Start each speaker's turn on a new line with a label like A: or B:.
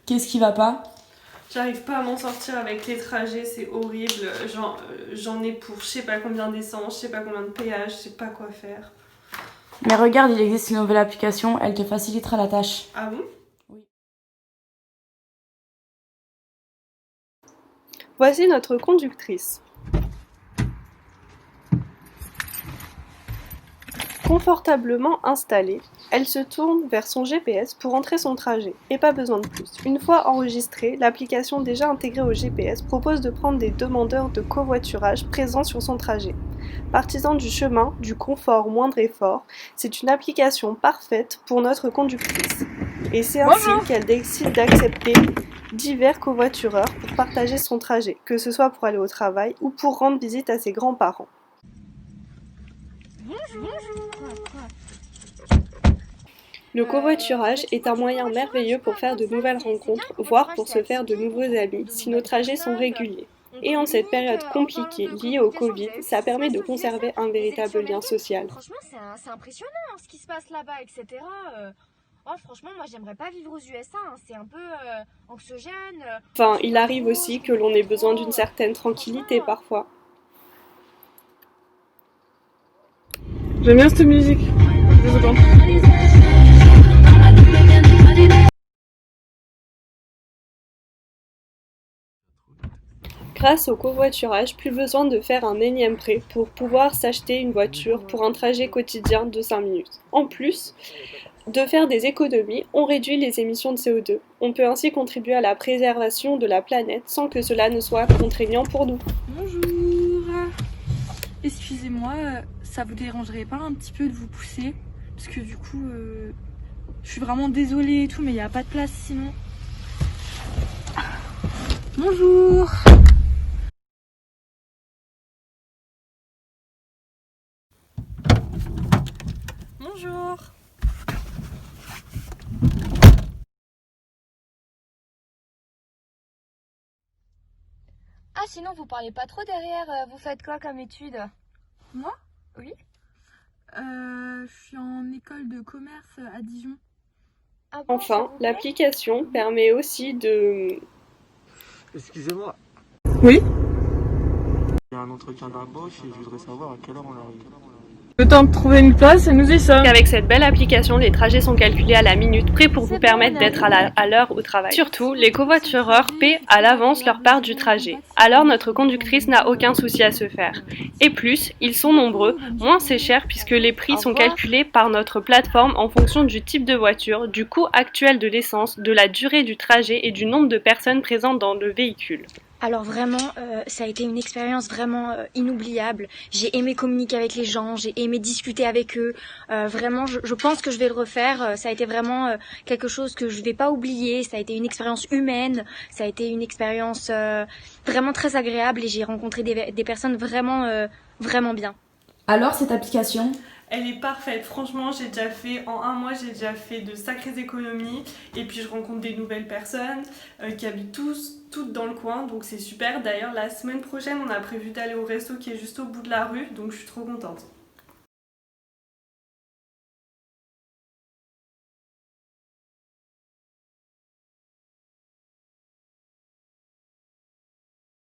A: Qu'est-ce qui va pas?
B: J'arrive pas à m'en sortir avec les trajets, c'est horrible. J'en ai pour je sais pas combien d'essence, je sais pas combien de péage, je sais pas quoi faire.
A: Mais regarde, il existe une nouvelle application, elle te facilitera la tâche.
B: Ah bon?
A: Oui.
B: Voici notre conductrice. Confortablement installée, elle se tourne vers son GPS pour entrer son trajet, et pas besoin de plus. Une fois enregistrée, l'application déjà intégrée au GPS propose de prendre des demandeurs de covoiturage présents sur son trajet. Partisan du chemin, du confort moindre effort, c'est une application parfaite pour notre conductrice. Et c'est ainsi qu'elle décide d'accepter divers covoitureurs pour partager son trajet, que ce soit pour aller au travail ou pour rendre visite à ses grands-parents.
C: Bonjour.
B: Le covoiturage est un moyen merveilleux pour faire de nouvelles rencontres, voire pour se faire de nouveaux amis, si nos trajets sont réguliers. Et en cette période compliquée liée au Covid, ça permet de conserver un véritable lien social.
C: Franchement, c'est impressionnant ce qui se passe là-bas, etc. Oh, franchement, moi, j'aimerais pas vivre aux USA. C'est un peu anxiogène.
B: Enfin, il arrive aussi que l'on ait besoin d'une certaine tranquillité parfois.
D: J'aime bien cette musique. Désolé.
B: Grâce au covoiturage, plus besoin de faire un énième prêt pour pouvoir s'acheter une voiture pour un trajet quotidien de 5 minutes. En plus de faire des économies, on réduit les émissions de CO2. On peut ainsi contribuer à la préservation de la planète sans que cela ne soit contraignant pour nous.
E: Bonjour. Excusez-moi, ça vous dérangerait pas un petit peu de vous pousser? Parce que du coup, je suis vraiment désolée et tout, mais il n'y a pas de place sinon. Bonjour.
B: Bonjour.
C: Ah, sinon, vous parlez pas trop derrière. Vous faites quoi comme études?
E: Moi?
C: Oui.
E: Je suis en école de commerce à Dijon.
C: Ah bon, ça
B: Enfin,
C: vous plaît?
B: l'application permet aussi de...
F: Excusez-moi,
D: Oui.
F: il y a un entretien d'embauche et je voudrais savoir à quelle heure on arrive.
D: Le temps de trouver une place, elle nous dit ça.
B: Avec cette belle application, les trajets sont calculés à la minute, prêts pour vous permettre d'être à l'heure au travail. Surtout, les covoitureurs paient à l'avance leur part du trajet. Alors notre conductrice n'a aucun souci à se faire. Et plus, ils sont nombreux, moins c'est cher puisque les prix sont calculés par notre plateforme en fonction du type de voiture, du coût actuel de l'essence, de la durée du trajet et du nombre de personnes présentes dans le véhicule.
C: Alors vraiment, ça a été une expérience vraiment inoubliable. J'ai aimé communiquer avec les gens, j'ai aimé discuter avec eux. Vraiment, je pense que je vais le refaire. Ça a été vraiment quelque chose que je vais pas oublier. Ça a été une expérience humaine, ça a été une expérience vraiment très agréable et j'ai rencontré des personnes vraiment, vraiment bien.
A: Alors cette application?
B: Elle est parfaite, franchement en un mois j'ai déjà fait de sacrées économies et puis je rencontre des nouvelles personnes qui habitent toutes dans le coin, donc c'est super. D'ailleurs la semaine prochaine on a prévu d'aller au resto qui est juste au bout de la rue, donc je suis trop contente.